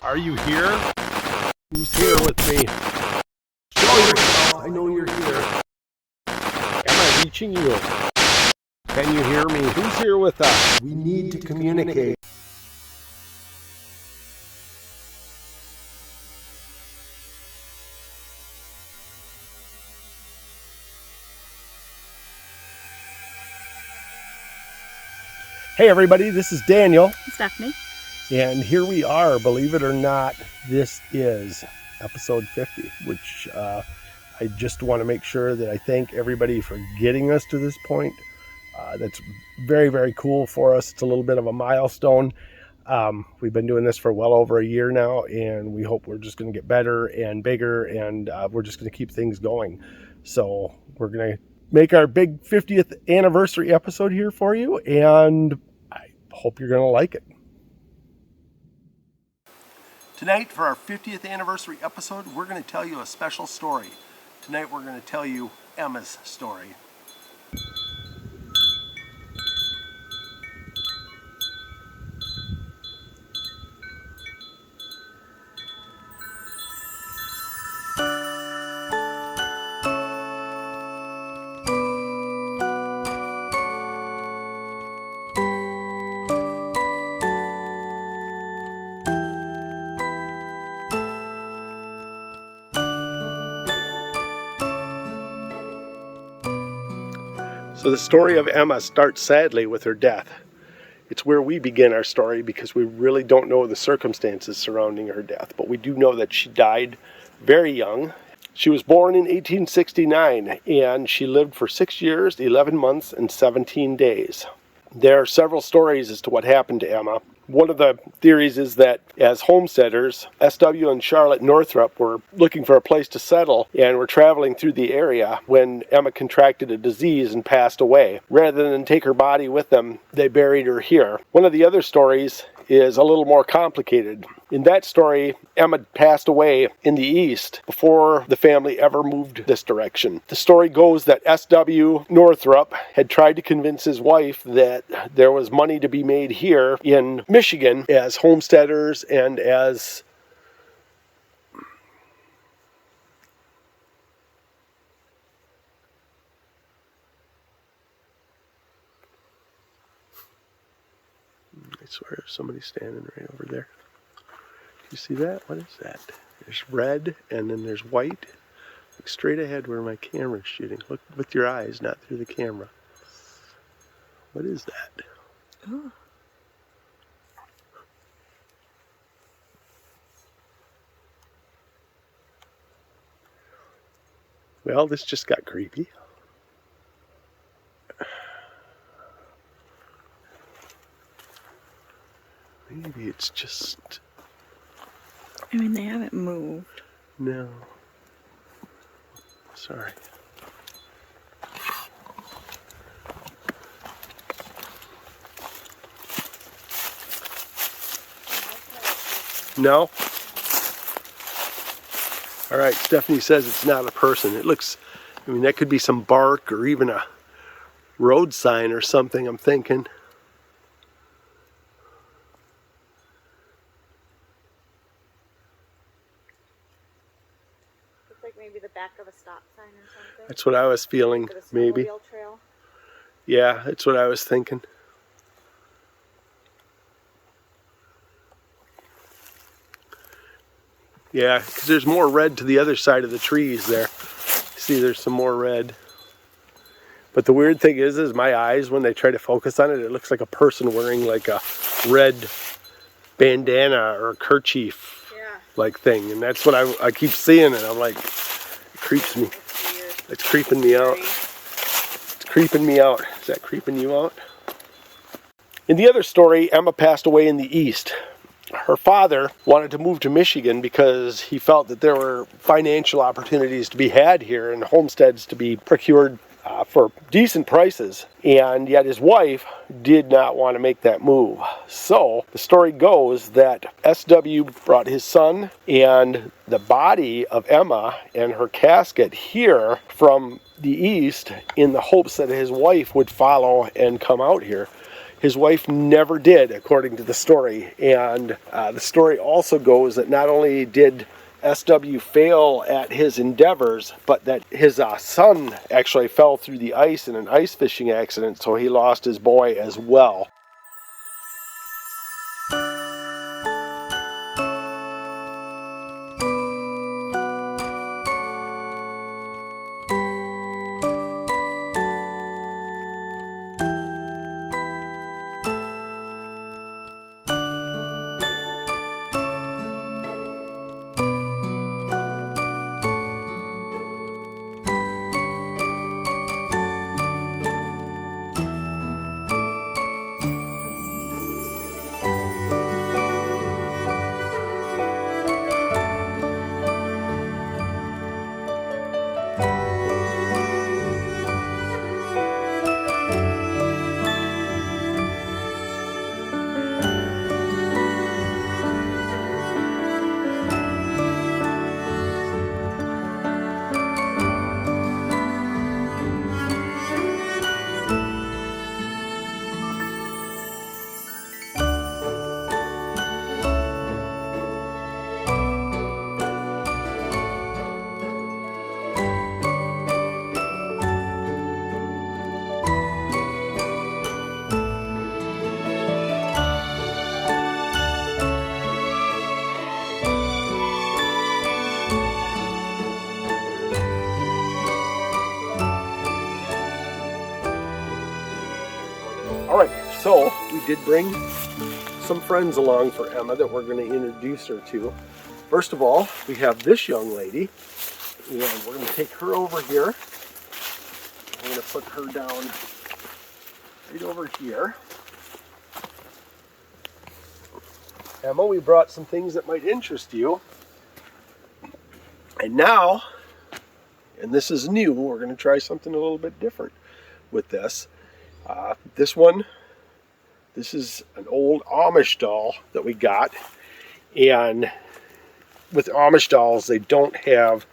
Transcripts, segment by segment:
Are you here? Who's here with me? Show yourself. I know you're here. Am I reaching you? Can you hear me? Who's here with us? We need to communicate. Hey everybody, this is Daniel. Stephanie. And here we are, believe it or not, this is episode 50, which I just want to make sure that I thank everybody for getting us to this point. That's very, very cool for us. It's a little bit of a milestone. We've been doing this for well over a year now, and we hope we're just going to get better and bigger, and we're just going to keep things going. So we're going to make our big 50th anniversary episode here for you, and I hope you're going to like it. Tonight, for our 50th anniversary episode, we're going to tell you a special story. Tonight, we're going to tell you Emma's story. So the story of Emma starts sadly with her death. It's where we begin our story because we really don't know the circumstances surrounding her death, but we do know that she died very young. She was born in 1869 and she lived for 6 years, 11 months, and 17 days. There are several stories as to what happened to Emma. One of the theories is that as homesteaders, S.W. and Charlotte Northrup were looking for a place to settle and were traveling through the area when Emma contracted a disease and passed away. Rather than take her body with them, they buried her here. One of the other stories is a little more complicated. In that story, Emma passed away in the east before the family ever moved this direction. The story goes that S.W. Northrup had tried to convince his wife that there was money to be made here in Michigan as homesteaders and as I swear somebody's standing right over there. You see that? What is that? There's red and then there's white. Look straight ahead where my camera's shooting. Look with your eyes, not through the camera. What is that? Oh. Well, this just got creepy. Maybe it's just... I mean, they haven't moved. No. Sorry. No? All right, Stephanie says it's not a person. It looks, I mean, that could be some bark or even a road sign or something, I'm thinking. Looks like maybe the back of a stop sign or something. That's what I was feeling, Like a maybe. snowmobile trail. Yeah, that's what I was thinking. Yeah, because there's more red to the other side of the trees there. See, there's some more red. But the weird thing is my eyes, when they try to focus on it, it looks like a person wearing like a red bandana or kerchief like thing. And that's what I keep seeing, and I'm like, it creeps me. It's creeping me out. It's creeping me out. Is that creeping you out? In the other story, Emma passed away in the east. Her father wanted to move to Michigan because he felt that there were financial opportunities to be had here and homesteads to be procured for decent prices. And yet his wife did not want to make that move. So the story goes that S.W. brought his son and the body of Emma and her casket here from the east in the hopes that his wife would follow and come out here. His wife never did, according to the story. And the story also goes that not only did SW fail at his endeavors, but that his son actually fell through the ice in an ice fishing accident, so he lost his boy as well. Alright, so we did bring some friends along for Emma that we're going to introduce her to. First of all, we have this young lady, and we're going to take her over here. I'm going to put her down right over here. Emma, we brought some things that might interest you. And now, and this is new, we're going to try something a little bit different with this. This is an old Amish doll that we got, and with Amish dolls, they don't have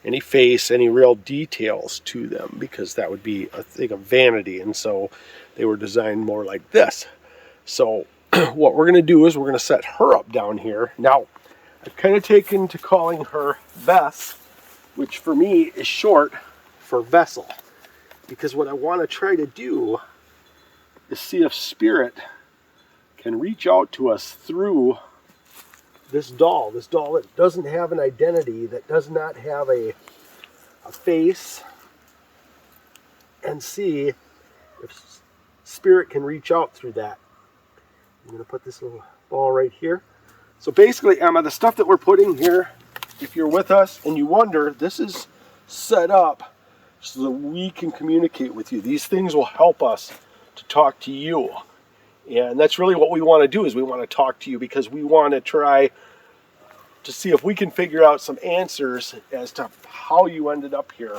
any face, any real details to them, because that would be a thing of vanity, and so they were designed more like this. So what we're going to do is we're going to set her up down here. Now, I've kind of taken to calling her Vess, which for me is short for vessel, because what I want to try to do is see if Spirit can reach out to us through this doll that doesn't have an identity, that does not have a face, and see if Spirit can reach out through that. I'm going to put this little ball right here. So basically, Emma, the stuff that we're putting here, if you're with us and you wonder, this is set up so that we can communicate with you. These things will help us to talk to you. And that's really what we want to do, is we want to talk to you, because we want to try to see if we can figure out some answers as to how you ended up here.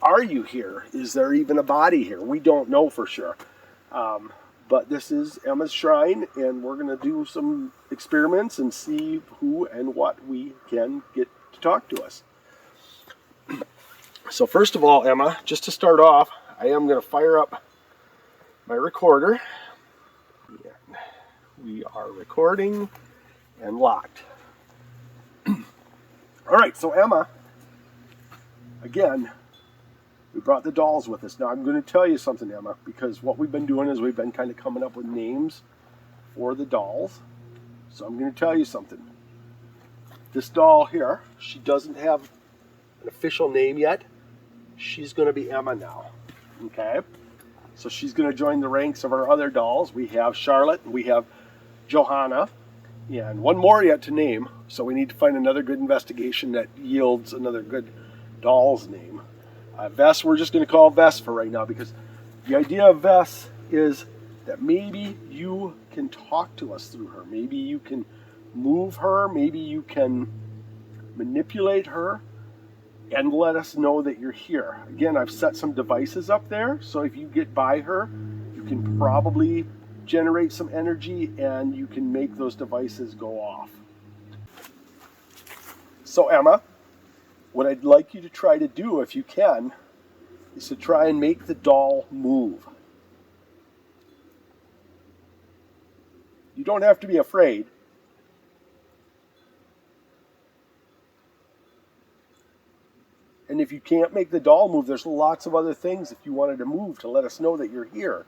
Are you here? Is there even a body here? We don't know for sure. But this is Emma's shrine, and we're going to do some experiments and see who and what we can get to talk to us. So first of all, Emma, just to start off, I am going to fire up my recorder. And we are recording and locked. All right, so Emma, again, we brought the dolls with us. Now I'm going to tell you something, Emma, because what we've been doing is we've been kind of coming up with names for the dolls. So I'm going to tell you something. This doll here, she doesn't have an official name yet. She's going to be Emma now. Okay? So she's going to join the ranks of our other dolls. We have Charlotte, and we have Johanna, and one more yet to name. So we need to find another good investigation that yields another good doll's name. Vess, we're just going to call Vess for right now, because the idea of Vess is that maybe you can talk to us through her. Maybe you can move her. Maybe you can manipulate her and let us know that you're here. Again, I've set some devices up there, so if you get by her, you can probably generate some energy and you can make those devices go off. So Emma, what I'd like you to try to do, if you can, is to try and make the doll move. You don't have to be afraid. And if you can't make the doll move, there's lots of other things if you wanted to move to let us know that you're here.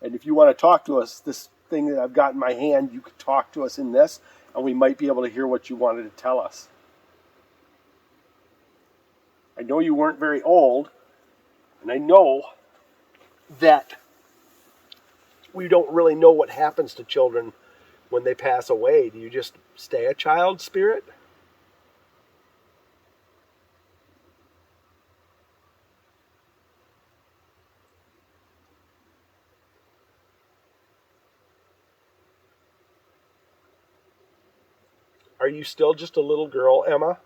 And if you want to talk to us, this thing that I've got in my hand, you could talk to us in this, and we might be able to hear what you wanted to tell us. I know you weren't very old, and I know that we don't really know what happens to children when they pass away. Do you just stay a child spirit? Are you still just a little girl, Emma?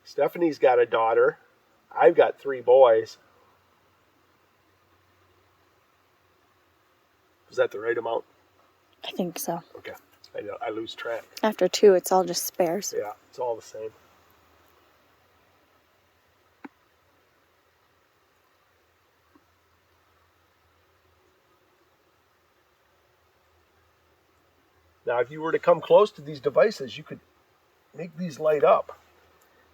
Stephanie's got a daughter. I've got 3 boys. Is that the right amount? I think so. Okay. I lose track. After 2, it's all just spares. Yeah, it's all the same. Now, if you were to come close to these devices, you could make these light up.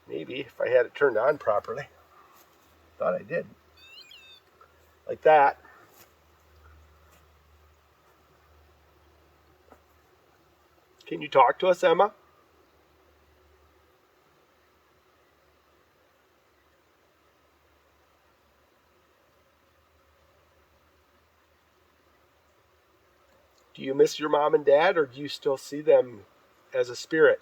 Maybe, if I had it turned on properly. Thought I did. Like that. Can you talk to us, Emma? Do you miss your mom and dad, or do you still see them as a spirit?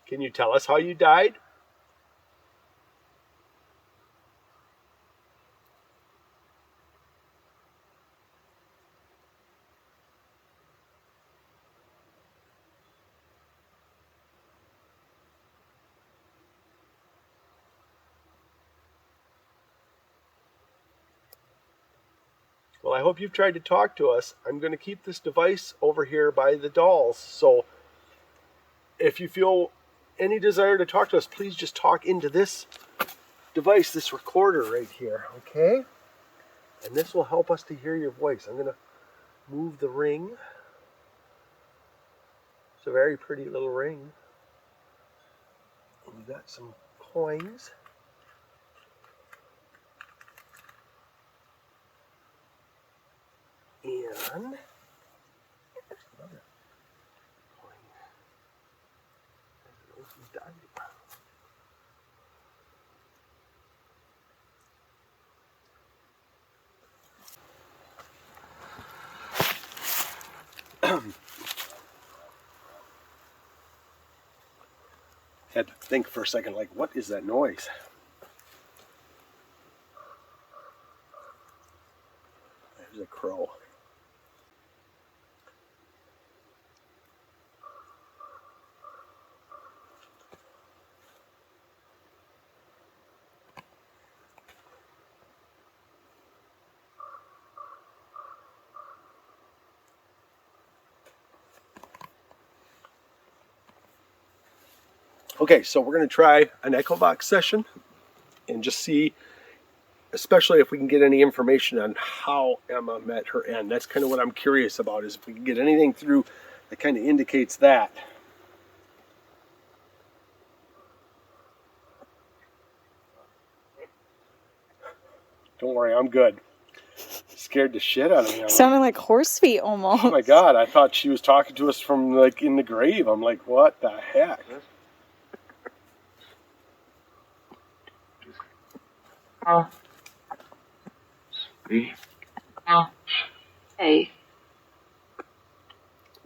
Can you tell us how you died? Well, I hope you've tried to talk to us. I'm going to keep this device over here by the dolls. So if you feel any desire to talk to us, please just talk into this device, this recorder right here, okay? And this will help us to hear your voice. I'm going to move the ring. It's a very pretty little ring. And you got some coins. And there's another coin. Had to think for a second, like, what is that noise? There's a crow. Okay, so we're going to try an EchoVox session and just see, especially if we can get any information on how Emma met her end. That's kind of what I'm curious about, is if we can get anything through that kind of indicates that. Don't worry, I'm good. Scared the shit out of me. Sounded like horse feet almost. Oh my God, I thought she was talking to us from like in the grave. I'm like, what the heck? Hey.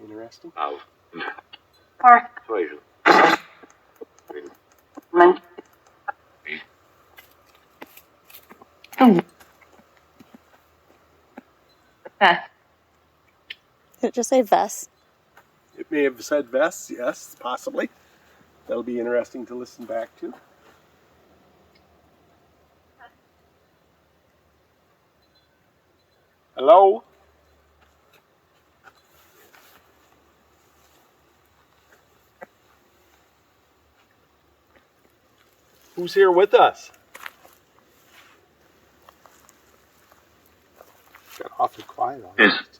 Interesting. Persuasion. just say Vess? It may have said Vess, yes, possibly. That'll be interesting to listen back to. Hello? Who's here with us? Got awfully quiet on Yes. this.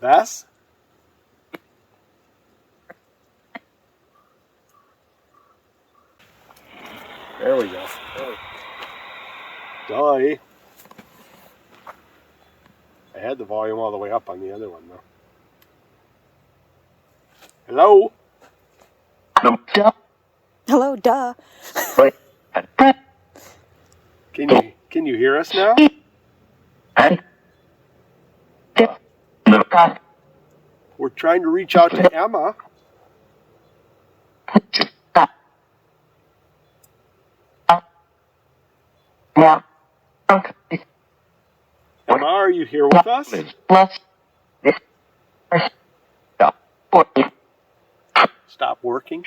Vess? There we go. Dolly. I had the volume all the way up on the other one though. Hello? Hello, duh. Can you hear us now? We're trying to reach out to Emma. Emma, are you here with us? Stop working.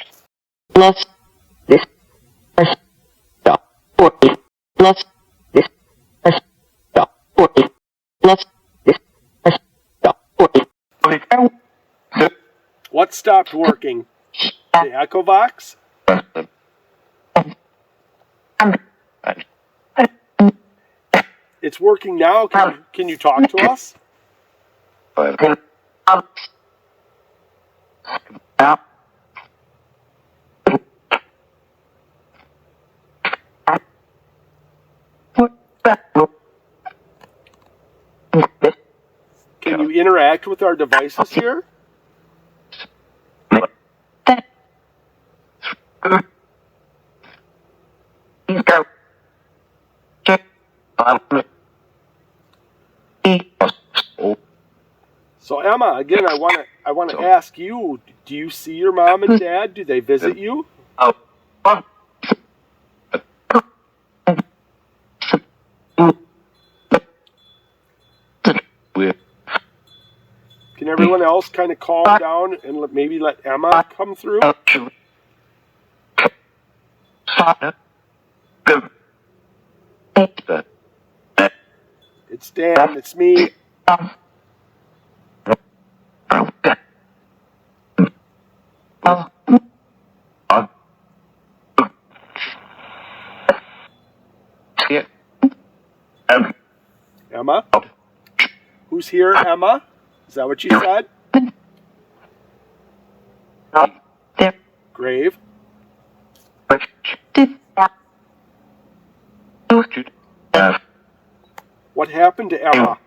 What stopped working? The Echovox? It's working now. Can you talk to us? Can you interact with our devices here? So Emma, again, I want to ask you: do you see your mom and dad? Do they visit you? Can everyone else kind of calm down and maybe let Emma come through? It's Dan. It's me. Emma? Who's here, Emma? Is that what you said? Grave? What happened to Emma?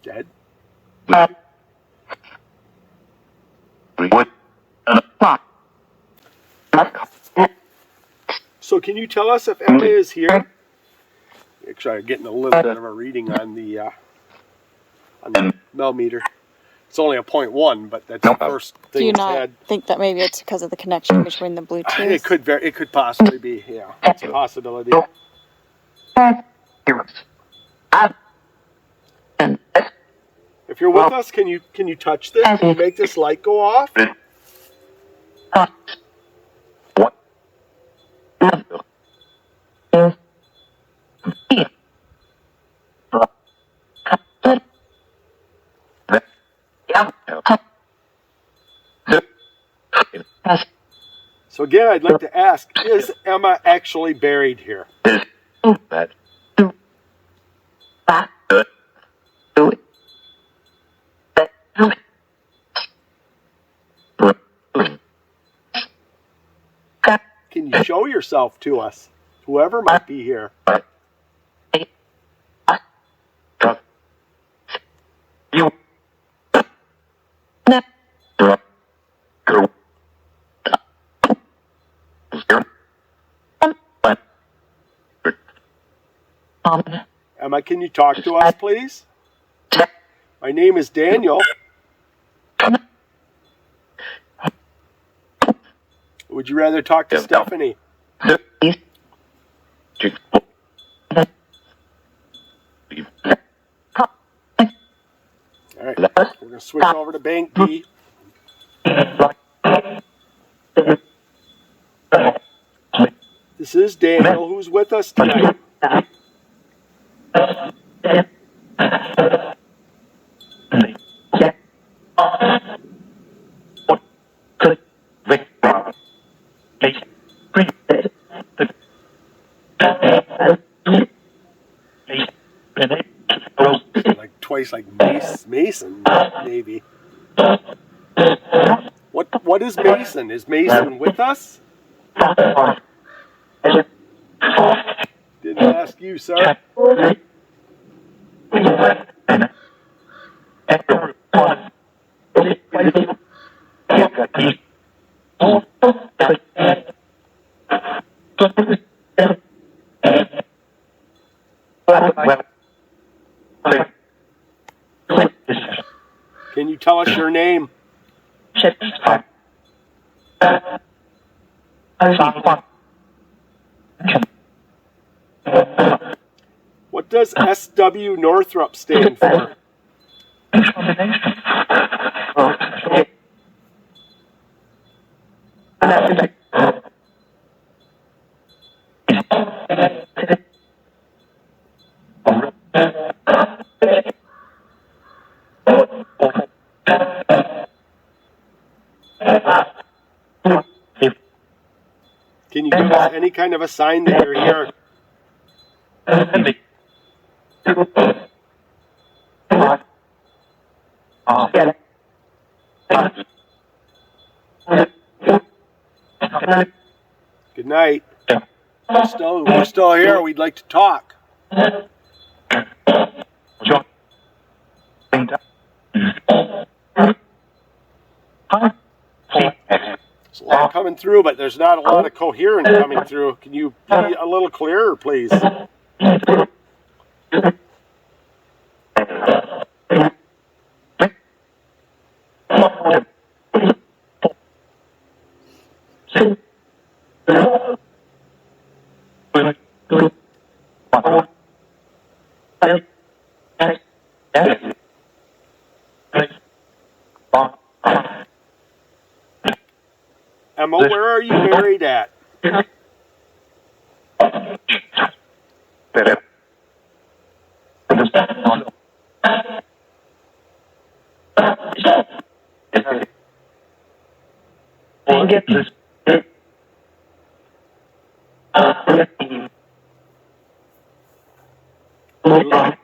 Dead? So can you tell us if Emma is here? Actually, I'm getting a little bit of a reading on the millimeter. It's only a 0.1, but that's the first Do thing you it's not had. think that maybe it's because of the connection between the Bluetooth? It could possibly be, yeah. It's a possibility. If you're with us, can you touch this? Can you make this light go off? So again, I'd like to ask, is Emma actually buried here? Can you show yourself to us? Whoever might be here. Emma, can you talk to us, please? My name is Daniel. Would you rather talk to Stephanie? All right, we're going to switch over to Bank B. This is Daniel, who's with us tonight. Like twice, like Mason, maybe. What is Mason? Is Mason with us? Didn't ask you, sir. Can you tell us your name? What does SW Northrop stand for? Can you give us any kind of a sign that you're here? Good night. We're still here. We'd like to talk. There's a lot coming through, but there's not a lot of coherence coming through. Can you be a little clearer, please? Emma, where are you married at?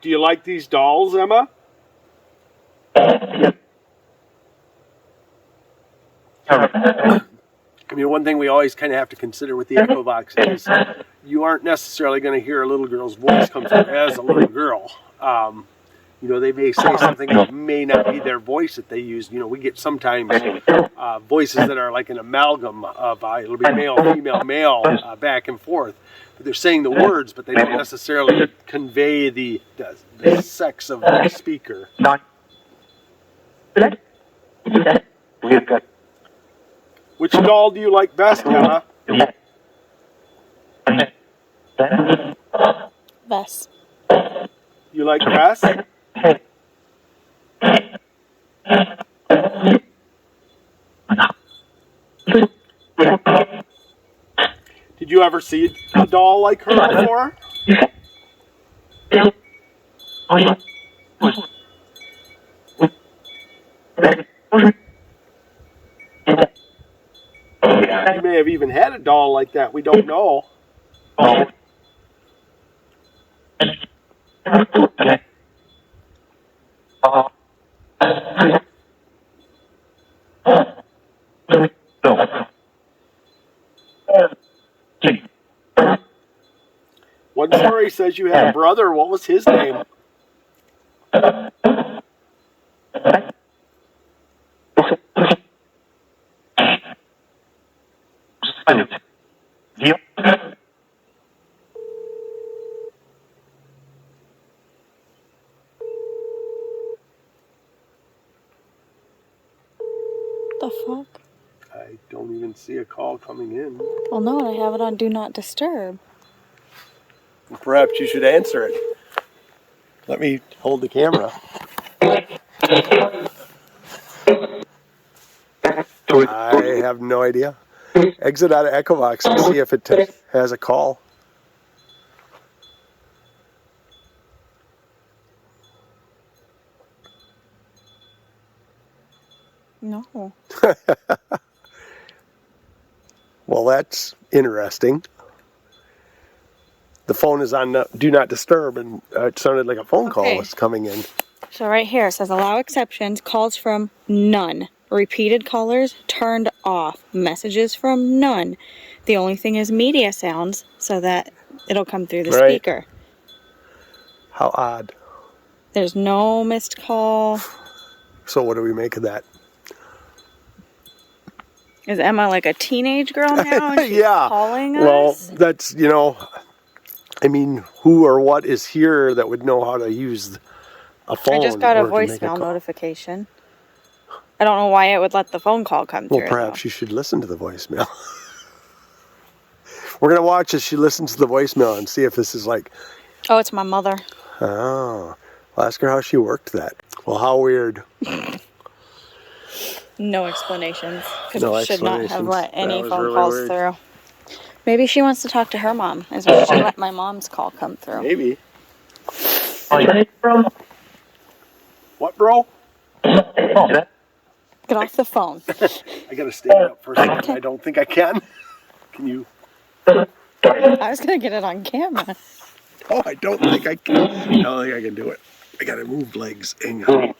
Do you like these dolls, Emma? I mean, one thing we always kind of have to consider with the Echovox is you aren't necessarily going to hear a little girl's voice come through as a little girl. You know, they may say something that may not be their voice that they use. You know, we get sometimes voices that are like an amalgam of it'll be male, female, male, back and forth. But they're saying the words, but they don't necessarily convey the sex of the speaker. Which doll do you like best, Emma? Vess. You like Vess? Did you ever see a doll like her before? You may have even had a doll like that. We don't know. One story says you had a brother. What was his name? The fuck? I don't even see a call coming in. Well, no, and I have it on Do Not Disturb. Perhaps you should answer it. Let me hold the camera. I have no idea. Exit out of Echovox and see if it has a call. No. Well, that's interesting. The phone is on Do Not Disturb, and it sounded like a phone call Okay. was coming in. So right here it says allow exceptions, calls from none. Repeated callers turned off. Messages from none. The only thing is media sounds so that it'll come through the Right. speaker. How odd. There's no missed call. So what do we make of that? Is Emma like a teenage girl now and she's Yeah. calling Well, us? that's, I mean, who or what is here that would know how to use a phone? I just got a or to make voicemail call? notification. I don't know why it would let the phone call come through. Well, perhaps you should listen to the voicemail. We're going to watch as she listens to the voicemail and see if this is like, Oh, it's my mother. oh, well, ask her how she worked that. Well, how weird. No explanations. Because No we should not have explanations. let any That was phone really calls weird. through. Maybe she wants to talk to her mom. Is why she let my mom's call come through. Maybe. What, bro? Get off the phone. I got to stand up for a second. I don't think I can. Can you? I was going to get it on camera. Oh, I don't think I can. I don't think I can do it. I got to move legs. Hang on.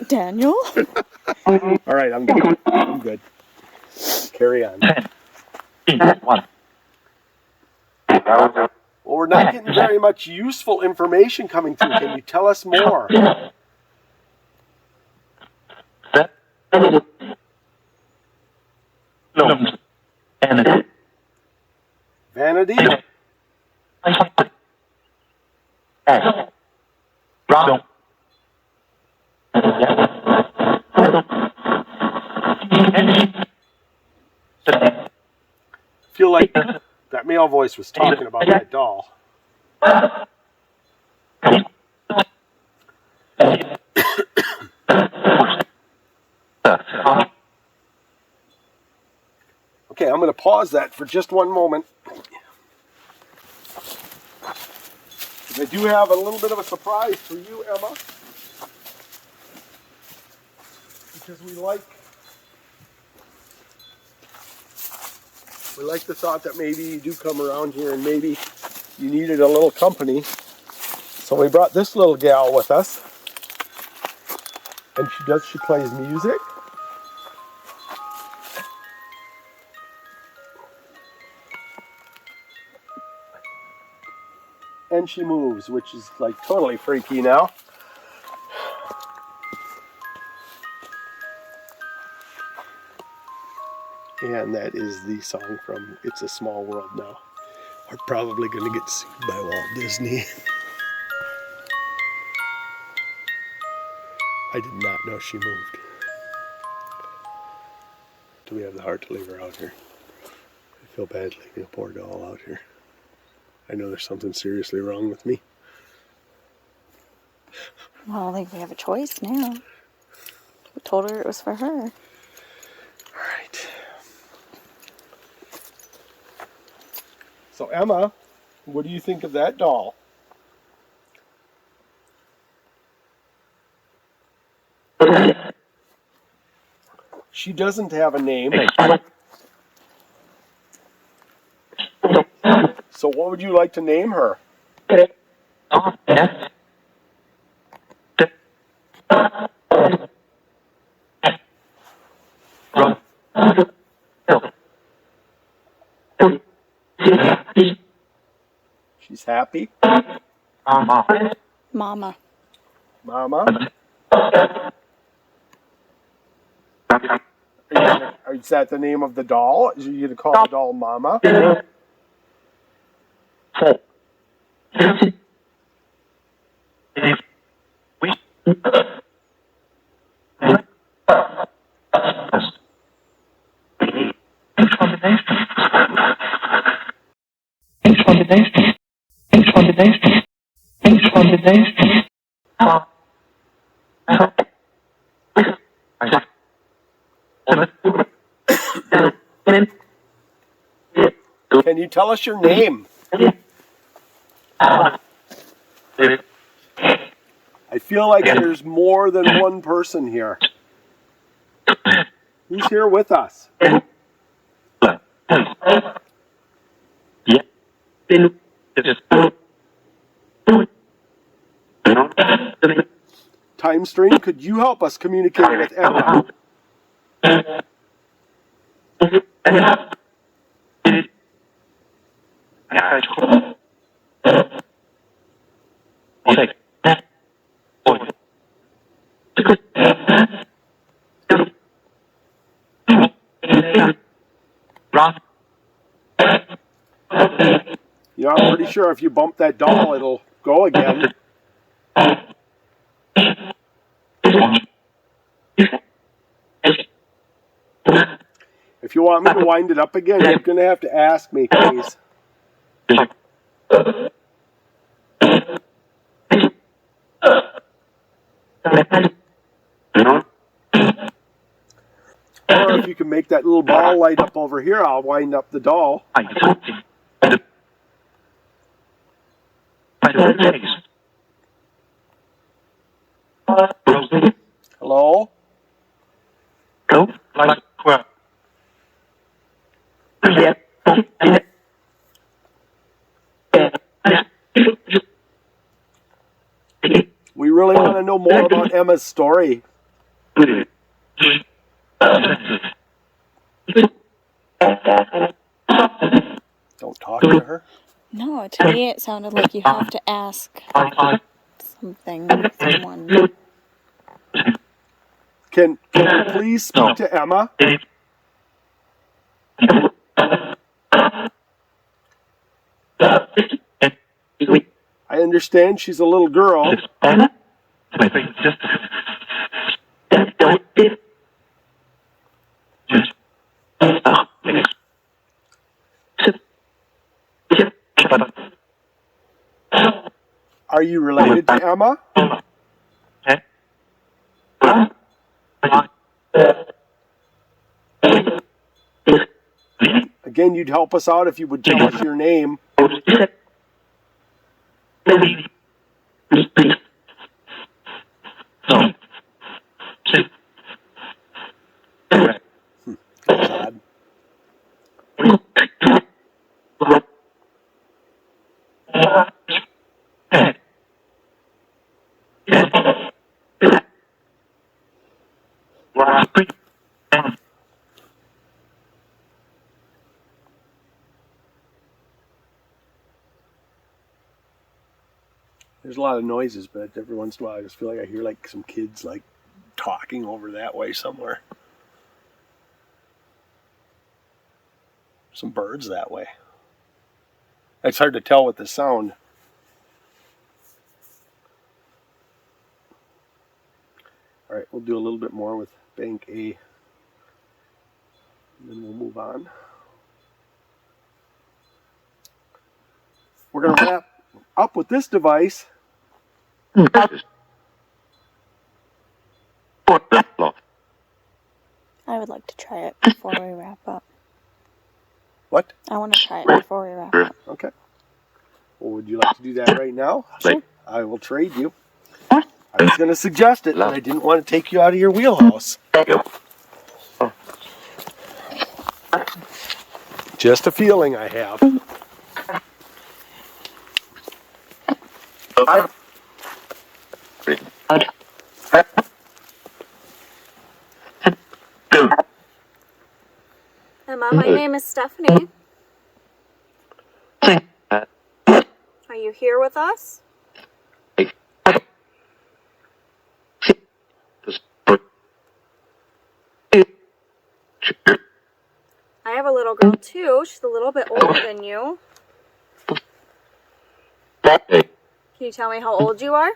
Daniel? All right, I'm good. I'm good. Carry on. Well, we're not getting very much useful information coming through. Can you tell us more? Vanity? Feel like that male voice was talking about that doll. Okay, I'm going to pause that for just one moment. I do have a little bit of a surprise for you, Emma. Because we like the thought that maybe you do come around here and maybe you needed a little company. So we brought this little gal with us. And she plays music. And she moves, which is like totally freaky now. And that is the song from It's a Small World Now. We're probably going to get sued by Walt Disney. I did not know she moved. Do we have the heart to leave her out here? I feel bad leaving a poor doll out here. I know there's something seriously wrong with me. Well, I don't think we have a choice now. We told her it was for her. All right. So Emma, what do you think of that doll? She doesn't have a name. So what would you like to name her? She's happy. Mama. Mama. Is that the name of the doll? Is you going to call the doll Mama? Thanks for the Can you tell us your name? I feel like there's more than one person here. Who's here with us? Time Stream, could you help us communicate with Emma? You know, I'm pretty sure if you bump that doll, it'll go again. If you want me to wind it up again, you're going to have to ask me, please. Or if you can make that little ball light up over here, I'll wind up the doll. Hello? We really want to know more about Emma's story. Don't talk to her. No, to me it sounded like you have to ask something, someone. Can you please speak to Emma? I understand she's a little girl. Are you related to Emma? Again, you'd help us out if you would tell us your name. That's odd. There's a lot of noises, but every once in a while I just feel like I hear like some kids like talking over that way somewhere. Some birds that way. It's hard to tell with the sound. All right, we'll do a little bit more with Bank A. And then we'll move on. We're going to wrap up with this device. I would like to try it before we wrap up. What? I want to try it before we wrap up. Okay. Well, would you like to do that right now? Sure. I will trade you. I was going to suggest it, but I didn't want to take you out of your wheelhouse. Just a feeling I have. Emma, my name is Stephanie. Are you here with us? I have a little girl too. She's a little bit older than you. Can you tell me how old you are?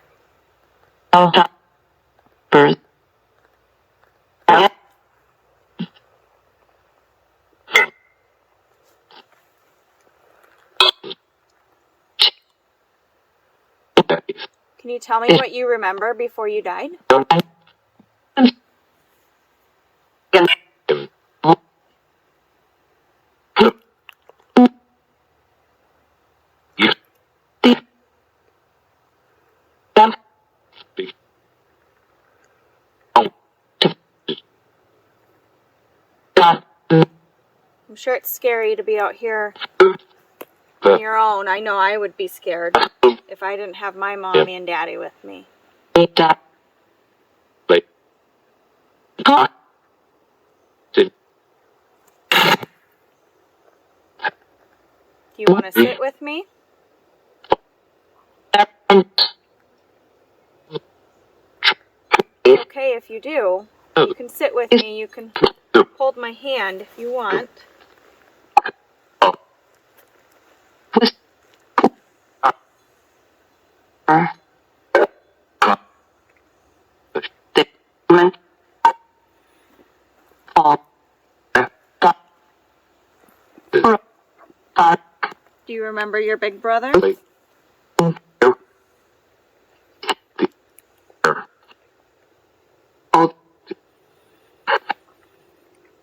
Can tell me what you remember before you died? I'm sure it's scary to be out here on your own. I know I would be scared if I didn't have my mommy and daddy with me. Do you want to sit with me? Okay, if you do, you can sit with me. You can hold my hand if you want. Do you remember your big brother?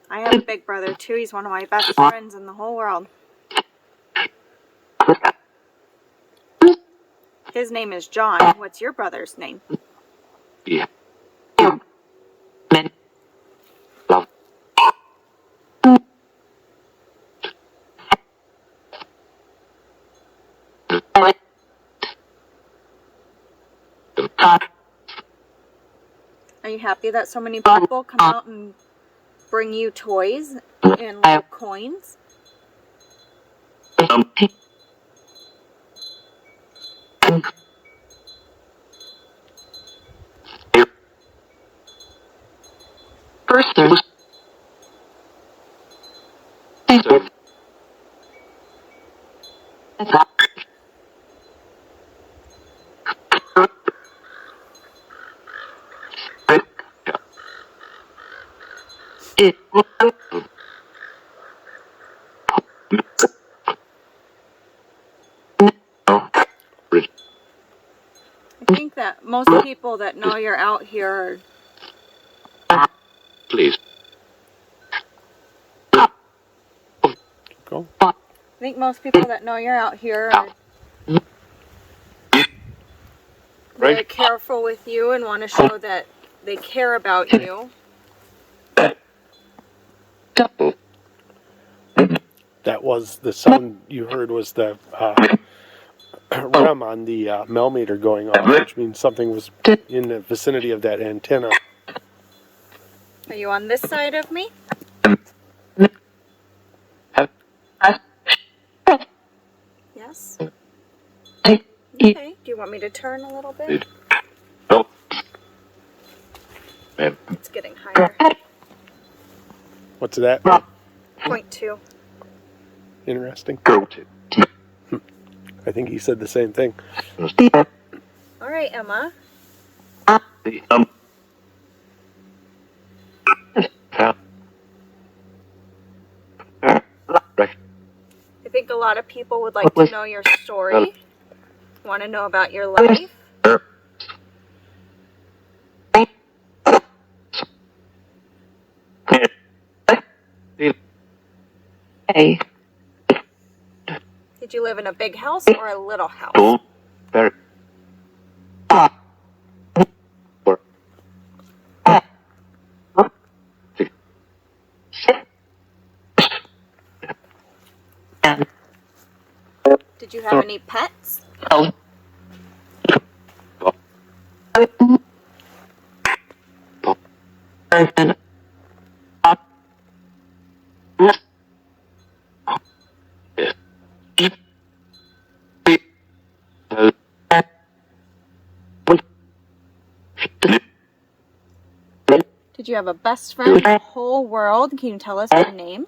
I have a big brother too. He's one of my best friends in the whole world. His name is John. What's your brother's name? Are you happy that so many people come out and bring you toys and little coins? I think that most people that know you're out here Please. Go. I think most people that know you're out here are very careful with you and want to show that they care about you. That was the sound you heard was the REM on the Melmeter going off, which means something was in the vicinity of that antenna. Are you on this side of me? Yes? Okay. Do you want me to turn a little bit? No. It's getting higher. What's that? 0.2. Interesting. Go to. I think he said the same thing. All right, Emma. The I think a lot of people would like to know your story, want to know about your life. A. Did you live in a big house or a little house? Very. Did you have any pets? Did you have a best friend in the whole world? Can you tell us her name?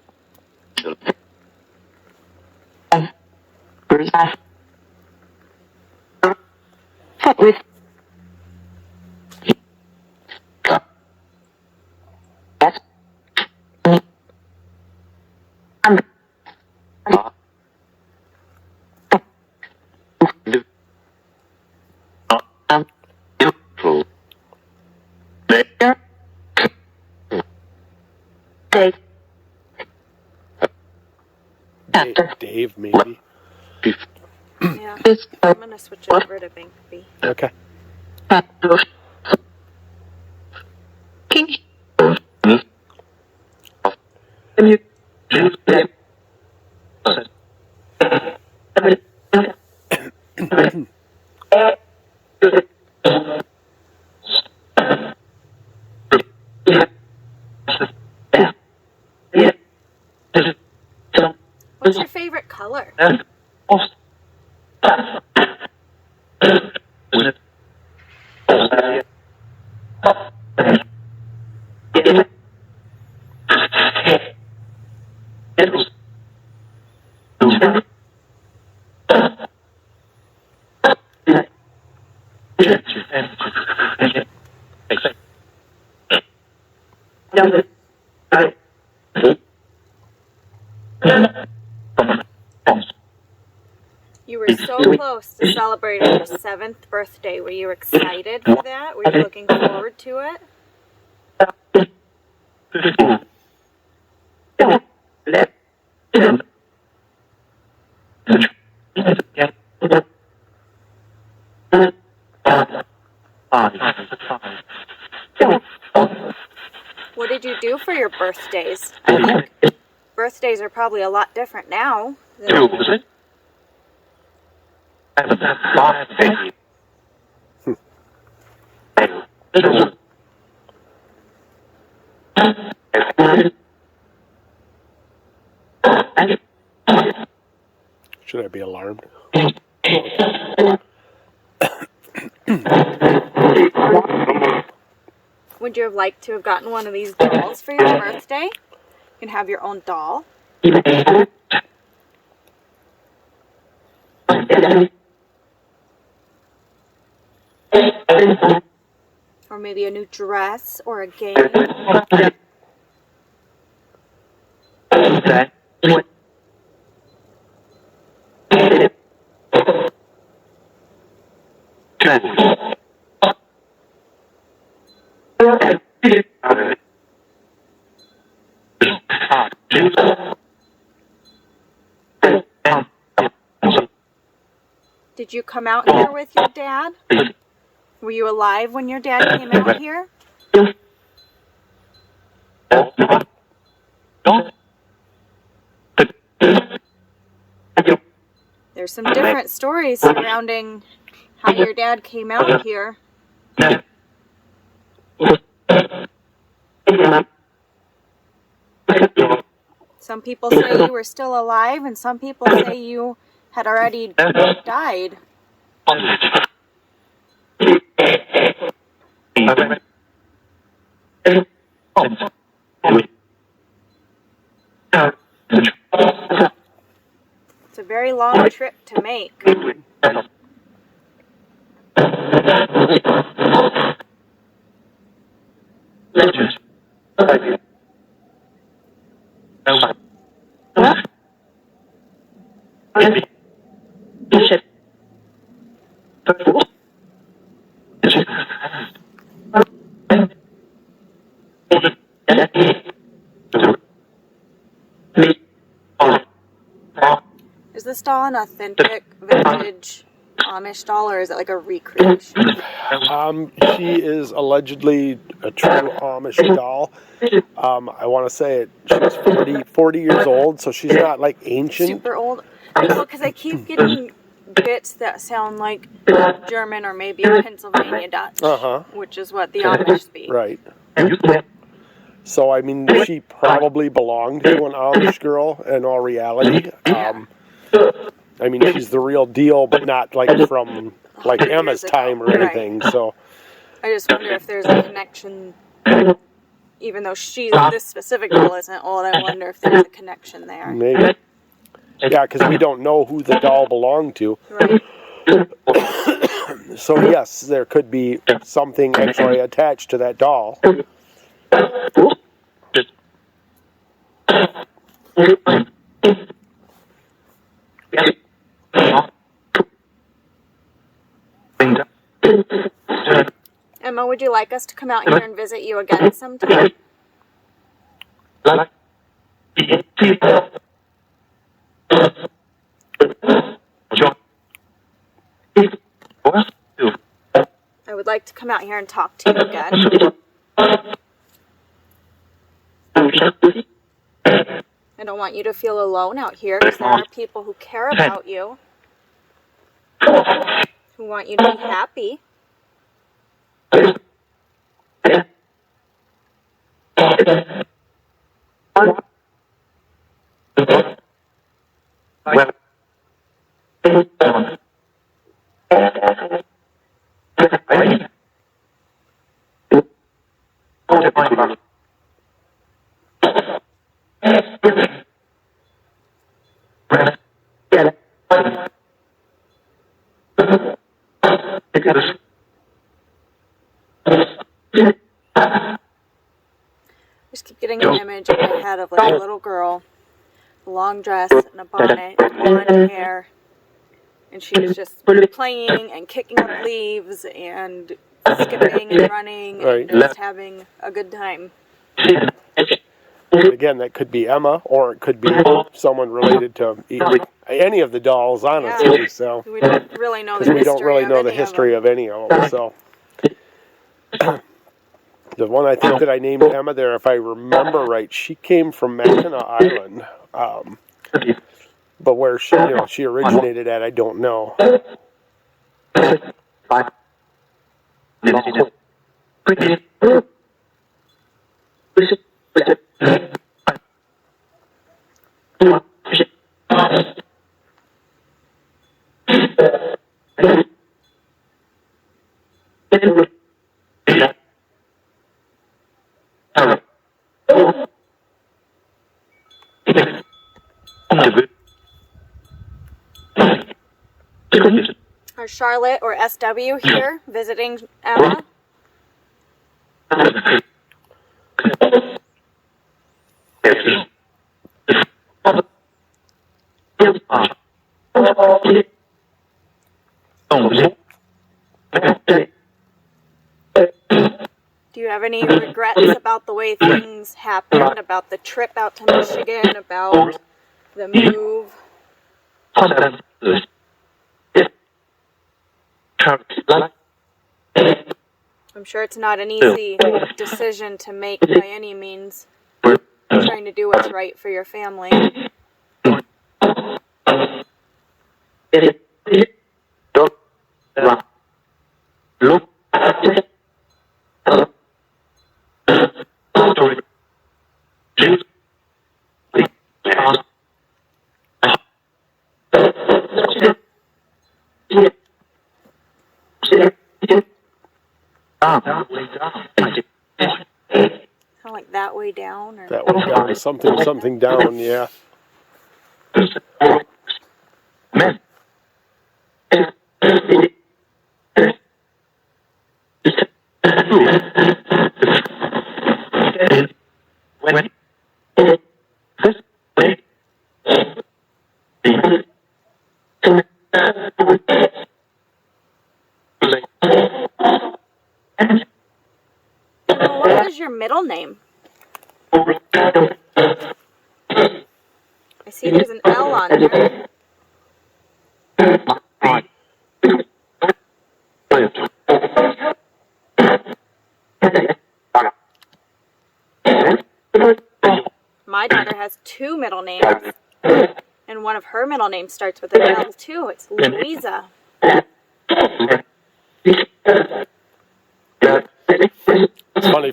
Dave. Dave, maybe. Yeah. I'm gonna switch over to Bank B. Okay. King. What's your favorite color? You were so close to celebrating your 7th birthday. Were you excited for that? Were you looking forward to it? What did you do for your birthdays? I think birthdays are probably a lot different now. Should I be alarmed? Would you have liked to have gotten one of these dolls for your birthday? You can have your own doll. Or maybe a new dress or a game. Did you come out here with your dad? Were you alive when your dad came out here? There's some different stories surrounding how your dad came out here. Some people say you were still alive, and some people say you had already died. It's a very long trip to make. Is this doll an authentic, vintage Amish doll, or is it like a recreation? She is allegedly a true Amish doll. I want to say she's 40 years old, so she's not like ancient. Super old? No, because I keep getting bits that sound like German or maybe Pennsylvania Dutch, which is what the Amish speak. Right. So, I mean, she probably belonged to an Amish girl in all reality. I mean, she's the real deal, but not like from like Emma's time or anything. So I just wonder if there's a connection, even though this specific girl isn't old. I wonder if there's a connection there. maybe. Yeah, because we don't know who the doll belonged to. Right. So, yes, there could be something actually attached to that doll. Emma, would you like us to come out here and visit you again sometime? I would like to come out here and talk to you again. I don't want you to feel alone out here because there are people who care about you, who want you to be happy. I just keep getting an image in my head of like a little girl, a long dress and a bonnet, blonde hair, and she was just playing and kicking up leaves and skipping and running and just having a good time. Again, that could be Emma, or it could be someone related to any of the dolls, honestly. So we don't really know the because we history don't really know the of history them. of any of them. So the one I think that I named Emma there, if I remember right, she came from Mackinac Island, but where she originated at, I don't know. Are Charlotte or SW here visiting Emma? Do you have any regrets about the way things happened, about the trip out to Michigan, about the move? I'm sure it's not an easy decision to make by any means, trying to do what's right for your family. Kind of like that way down, or That way down, something down, yeah. What was your middle name? I see there's an L on there. My daughter has two middle names, and one of her middle names starts with an L too. It's Louisa. It's funny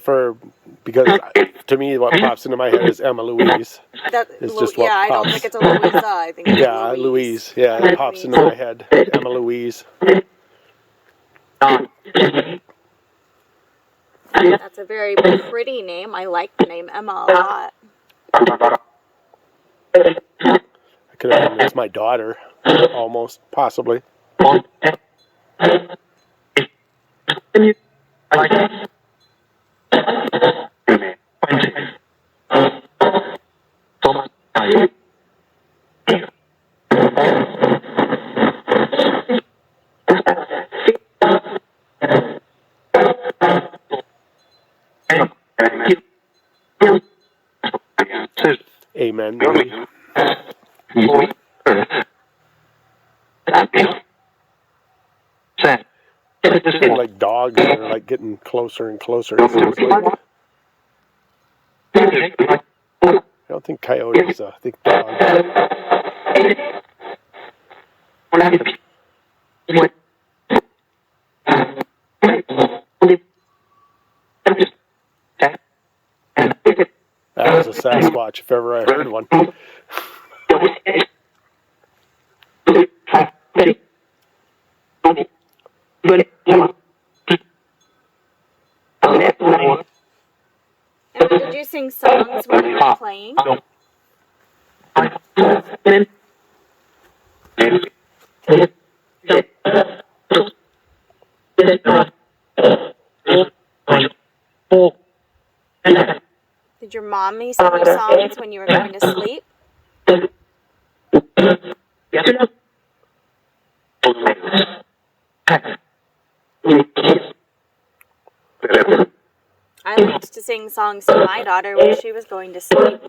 because to me what pops into my head is Emma Louise. It's just what I don't pops. think it's a Louisa. I think it's Yeah, Louise. Yeah, it pops into my head. Emma Louise. That's a very pretty name. I like the name Emma a lot. I could have named it my daughter, almost, possibly. men. They're like dogs. They're like getting closer and closer. It seems like. I don't think coyotes. I think dogs. That was a Sasquatch if ever I heard one. Did you sing songs when you were playing? Did your mommy sing you songs when you were going to sleep? I liked to sing songs to my daughter when she was going to sleep.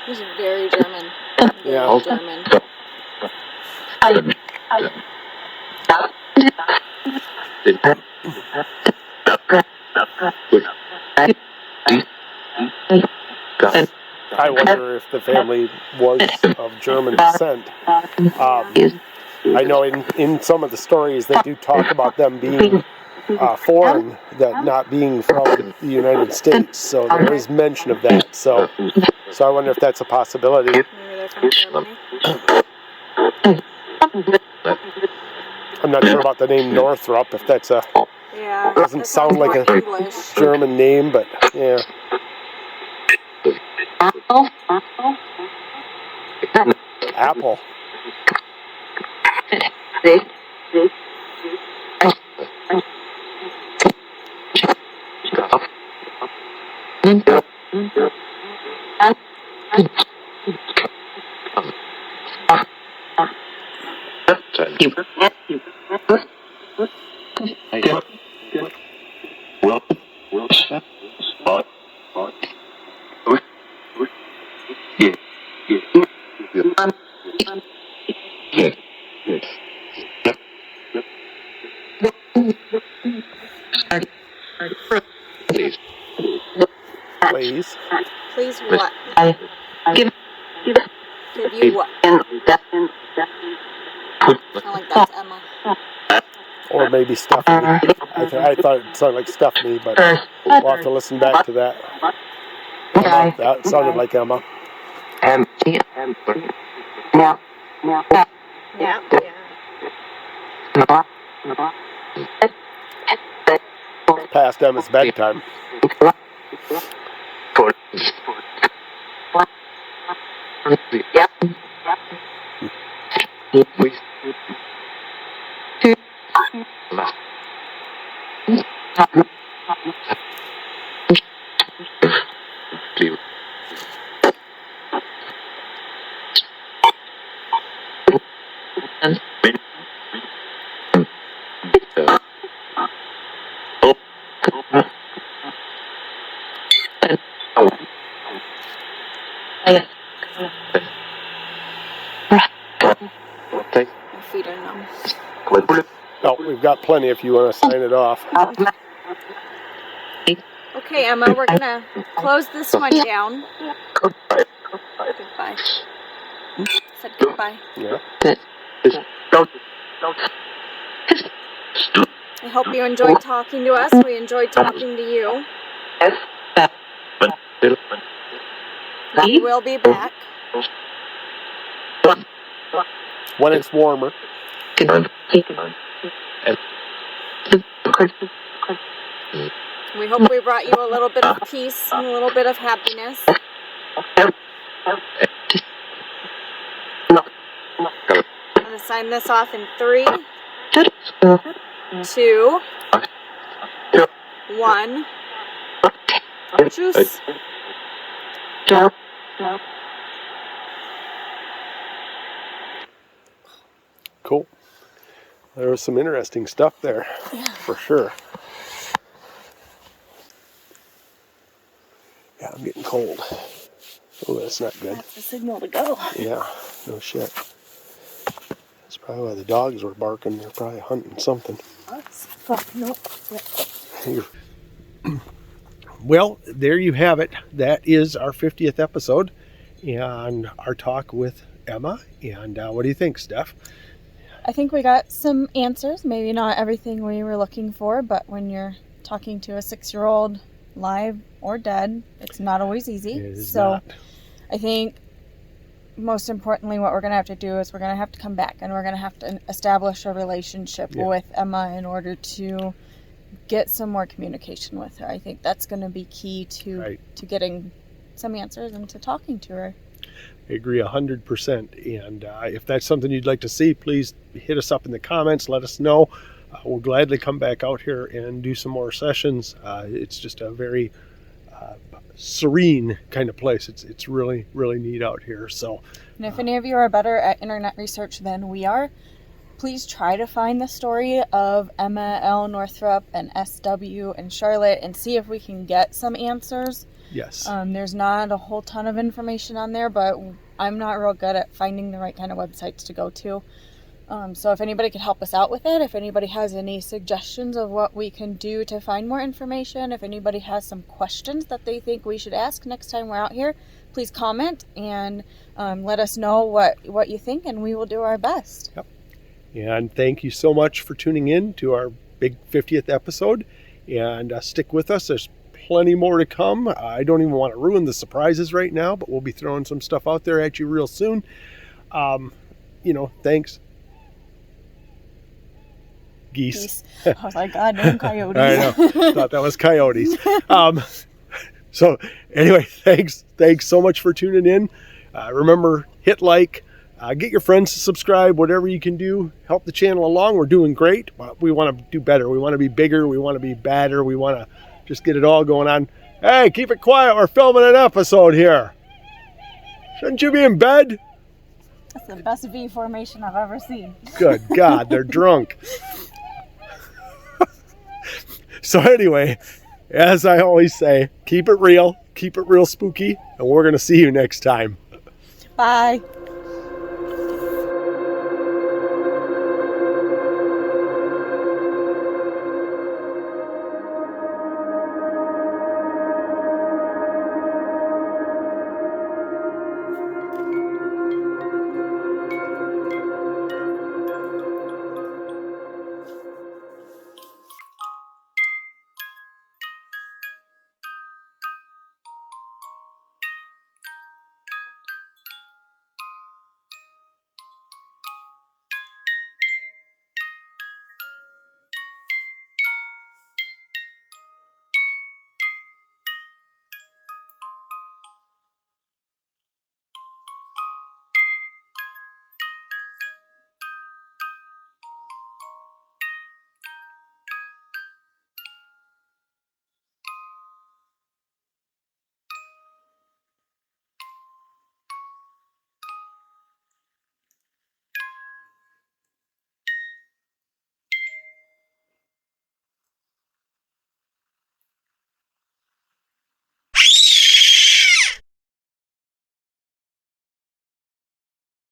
He's very German. Yeah. German. I wonder if the family was of German descent. I know in some of the stories they do talk about them being foreign, that not being from the United States. So there is mention of that. So I wonder if that's a possibility. Maybe they're from Germany. I'm not sure about the name Northrop, if that's a... Yeah. Doesn't sound like a English. German name, but yeah. Apple. Please. Please what? Give you what? I like that's Emma. Or maybe Stephanie. I thought it sounded like Stephanie, but we'll have to listen back to that. Emma, that sounded like Emma. Yeah. Past Emma's bedtime. My feet are numb. Oh, we've got plenty if you want to sign it off. Okay, Emma, we're gonna close this one down. Goodbye. Said goodbye. Yeah. I hope you enjoyed talking to us. We enjoyed talking to you. We will be back. When it's warmer. We hope we brought you a little bit of peace and a little bit of happiness. I'm going to sign this off in 3, 2, 1. Juice. Cool. There was some interesting stuff there, for sure. Yeah, I'm getting cold. Oh, that's not good. That's the signal to go. Yeah, no shit. That's probably why the dogs were barking. They're probably hunting something. Nope. Well, there you have it. That is our 50th episode and our talk with Emma. And what do you think, Steph? I think we got some answers. Maybe not everything we were looking for, but when you're talking to a 6-year-old, live or dead, it's not always easy. It is so not. I think most importantly what we're going to have to do is we're going to have to come back and we're going to have to establish a relationship with Emma in order to get some more communication with her. I think that's going to be key to getting some answers and to talking to her. I agree 100%. And if that's something you'd like to see, please hit us up in the comments. Let us know. We'll gladly come back out here and do some more sessions. It's just a very serene kind of place. It's really, really neat out here. So, and if any of you are better at internet research than we are, please try to find the story of Emma L. Northrup and SW and Charlotte and see if we can get some answers. yes. There's not a whole ton of information on there, but I'm not real good at finding the right kind of websites to go to. So if anybody could help us out with it, if anybody has any suggestions of what we can do to find more information, if anybody has some questions that they think we should ask next time we're out here, please comment and let us know what you think, and we will do our best. Yep. And thank you so much for tuning in to our big 50th episode. And stick with us. There's plenty more to come. I don't even want to ruin the surprises right now, but we'll be throwing some stuff out there at you real soon. Thanks. Geese. I was like, God, damn coyotes. I know. Thought that was coyotes. So anyway, thanks so much for tuning in. Remember, hit like, get your friends to subscribe, whatever you can do. Help the channel along. We're doing great, but we want to do better. We want to be bigger. We want to be badder. We want to just get it all going on. Hey, keep it quiet. We're filming an episode here. Shouldn't you be in bed? That's the best V formation I've ever seen. Good God, they're drunk. So anyway, as I always say, keep it real spooky, and we're going to see you next time. Bye.